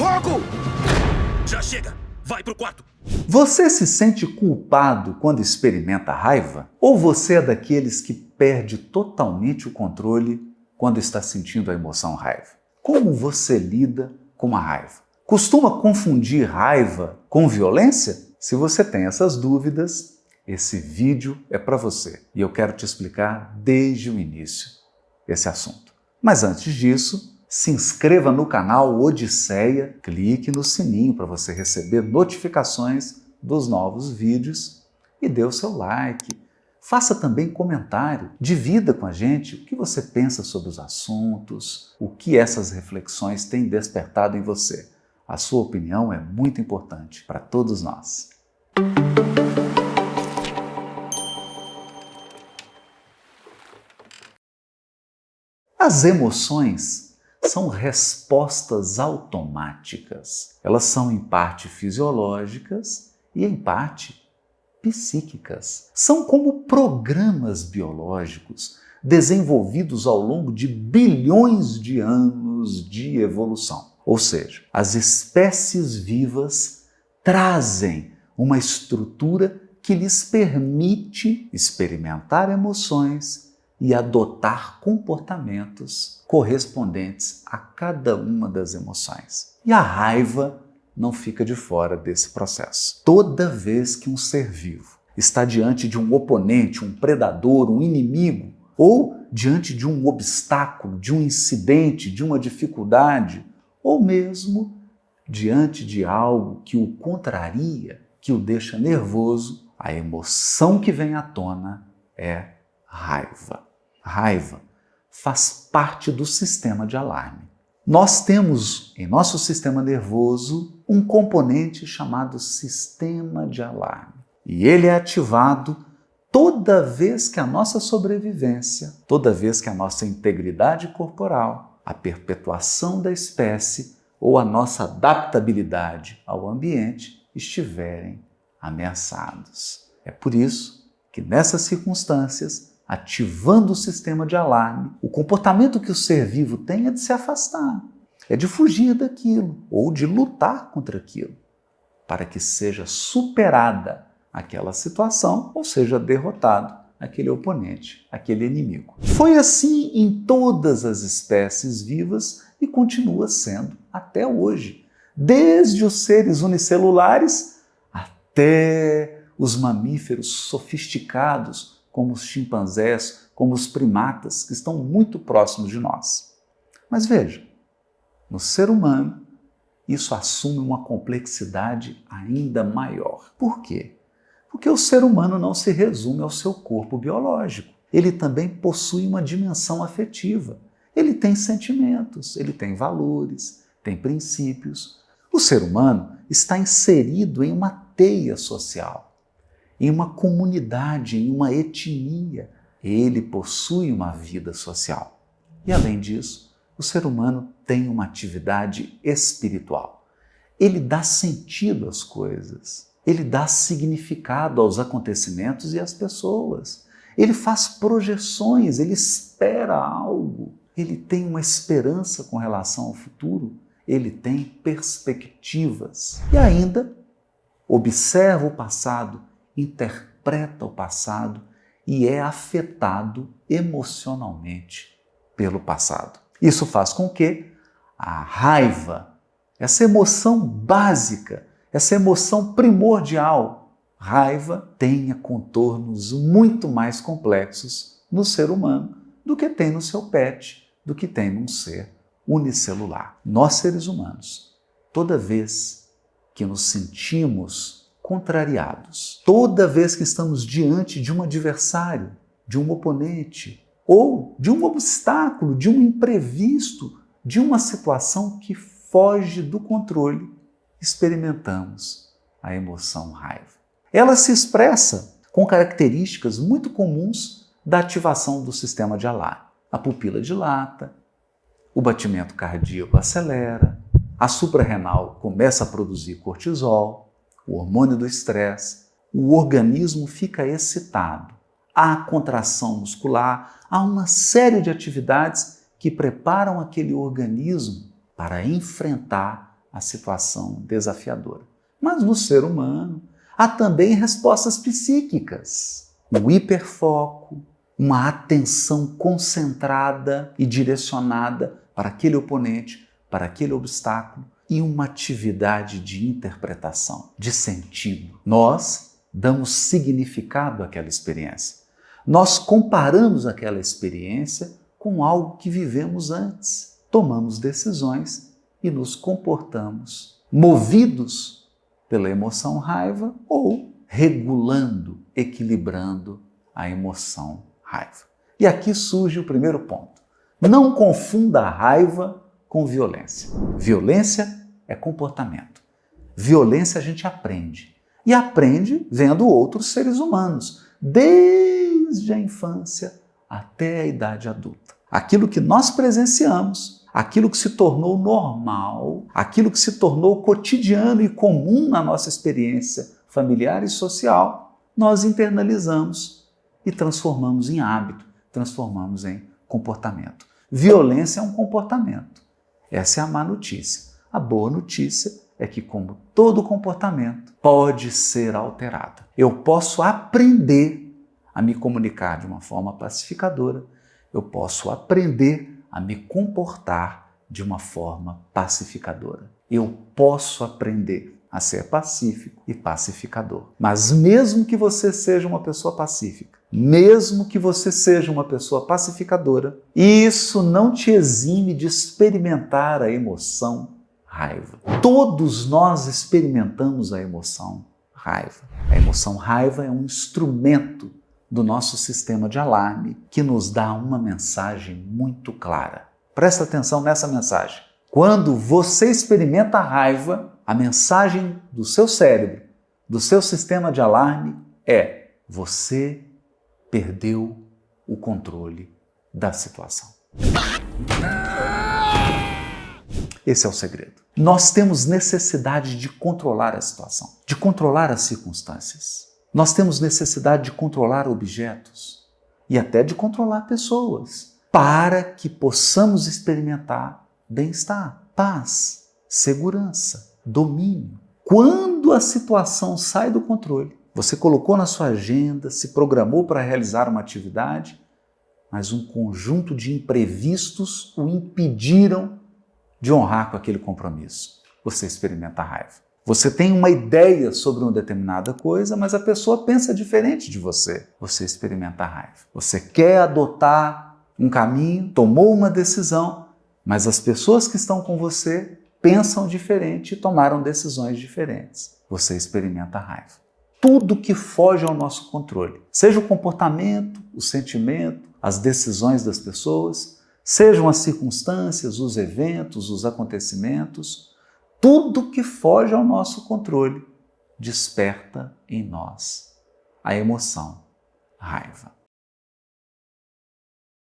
Fogo! Já chega! Vai pro quarto! Você se sente culpado quando experimenta raiva? Ou você é daqueles que perde totalmente o controle quando está sentindo a emoção raiva? Como você lida com a raiva? Costuma confundir raiva com violência? Se você tem essas dúvidas, esse vídeo é para você e eu quero te explicar desde o início esse assunto. Mas antes disso, se inscreva no canal Odisseia, clique no sininho para você receber notificações dos novos vídeos e dê o seu like. Faça também comentário, divida com a gente o que você pensa sobre os assuntos, o que essas reflexões têm despertado em você. A sua opinião é muito importante para todos nós. As emoções são respostas automáticas. Elas são em parte fisiológicas e em parte psíquicas. São como programas biológicos desenvolvidos ao longo de bilhões de anos de evolução. Ou seja, as espécies vivas trazem uma estrutura que lhes permite experimentar emoções e adotar comportamentos correspondentes a cada uma das emoções. E a raiva não fica de fora desse processo. Toda vez que um ser vivo está diante de um oponente, um predador, um inimigo, ou diante de um obstáculo, de um incidente, de uma dificuldade, ou mesmo diante de algo que o contraria, que o deixa nervoso, a emoção que vem à tona é raiva. Raiva faz parte do sistema de alarme. Nós temos em nosso sistema nervoso um componente chamado sistema de alarme. E ele é ativado toda vez que a nossa sobrevivência, toda vez que a nossa integridade corporal, a perpetuação da espécie ou a nossa adaptabilidade ao ambiente estiverem ameaçados. É por isso que nessas circunstâncias, ativando o sistema de alarme, o comportamento que o ser vivo tem é de se afastar, é de fugir daquilo ou de lutar contra aquilo, para que seja superada aquela situação ou seja derrotado aquele oponente, aquele inimigo. Foi assim em todas as espécies vivas e continua sendo até hoje, desde os seres unicelulares até os mamíferos sofisticados, como os chimpanzés, como os primatas, que estão muito próximos de nós. Mas veja, no ser humano, isso assume uma complexidade ainda maior. Por quê? Porque o ser humano não se resume ao seu corpo biológico. Ele também possui uma dimensão afetiva. Ele tem sentimentos, ele tem valores, tem princípios. O ser humano está inserido em uma teia social, em uma comunidade, em uma etnia. Ele possui uma vida social. E além disso, o ser humano tem uma atividade espiritual. Ele dá sentido às coisas. Ele dá significado aos acontecimentos e às pessoas. Ele faz projeções, ele espera algo. Ele tem uma esperança com relação ao futuro. Ele tem perspectivas. E ainda observa o passado, interpreta o passado e é afetado emocionalmente pelo passado. Isso faz com que a raiva, essa emoção básica, essa emoção primordial, raiva, tenha contornos muito mais complexos no ser humano do que tem no seu pet, do que tem num ser unicelular. Nós, seres humanos, toda vez que nos sentimos contrariados, toda vez que estamos diante de um adversário, de um oponente, ou de um obstáculo, de um imprevisto, de uma situação que foge do controle, experimentamos a emoção raiva. Ela se expressa com características muito comuns da ativação do sistema de alarme. A pupila dilata, o batimento cardíaco acelera, a suprarrenal começa a produzir cortisol, o hormônio do estresse, o organismo fica excitado, há contração muscular, há uma série de atividades que preparam aquele organismo para enfrentar a situação desafiadora. Mas no ser humano há também respostas psíquicas. O hiperfoco, uma atenção concentrada e direcionada para aquele oponente, para aquele obstáculo, e uma atividade de interpretação, de sentido. Nós damos significado àquela experiência. Nós comparamos aquela experiência com algo que vivemos antes. Tomamos decisões e nos comportamos movidos pela emoção raiva ou regulando, equilibrando a emoção raiva. E aqui surge o primeiro ponto. Não confunda a raiva com violência. Violência é comportamento. Violência a gente aprende. E aprende vendo outros seres humanos, desde a infância até a idade adulta. Aquilo que nós presenciamos, aquilo que se tornou normal, aquilo que se tornou cotidiano e comum na nossa experiência familiar e social, nós internalizamos e transformamos em hábito, transformamos em comportamento. Violência é um comportamento. Essa é a má notícia. A boa notícia é que, como todo comportamento, pode ser alterado. Eu posso aprender a me comunicar de uma forma pacificadora, eu posso aprender a me comportar de uma forma pacificadora. Eu posso aprender a ser pacífico e pacificador. Mas mesmo que você seja uma pessoa pacífica, mesmo que você seja uma pessoa pacificadora, isso não te exime de experimentar a emoção raiva. Todos nós experimentamos a emoção raiva. A emoção raiva é um instrumento do nosso sistema de alarme que nos dá uma mensagem muito clara. Presta atenção nessa mensagem. Quando você experimenta a raiva, a mensagem do seu cérebro, do seu sistema de alarme é: você perdeu o controle da situação. Esse é o segredo. Nós temos necessidade de controlar a situação, de controlar as circunstâncias. Nós temos necessidade de controlar objetos e até de controlar pessoas, para que possamos experimentar bem-estar, paz, segurança, domínio. Quando a situação sai do controle, você colocou na sua agenda, se programou para realizar uma atividade, mas um conjunto de imprevistos o impediram de honrar com aquele compromisso. Você experimenta a raiva. Você tem uma ideia sobre uma determinada coisa, mas a pessoa pensa diferente de você. Você experimenta a raiva. Você quer adotar um caminho, tomou uma decisão, mas as pessoas que estão com você pensam diferente e tomaram decisões diferentes. Você experimenta a raiva. Tudo que foge ao nosso controle, seja o comportamento, o sentimento, as decisões das pessoas, sejam as circunstâncias, os eventos, os acontecimentos, tudo que foge ao nosso controle desperta em nós a emoção raiva.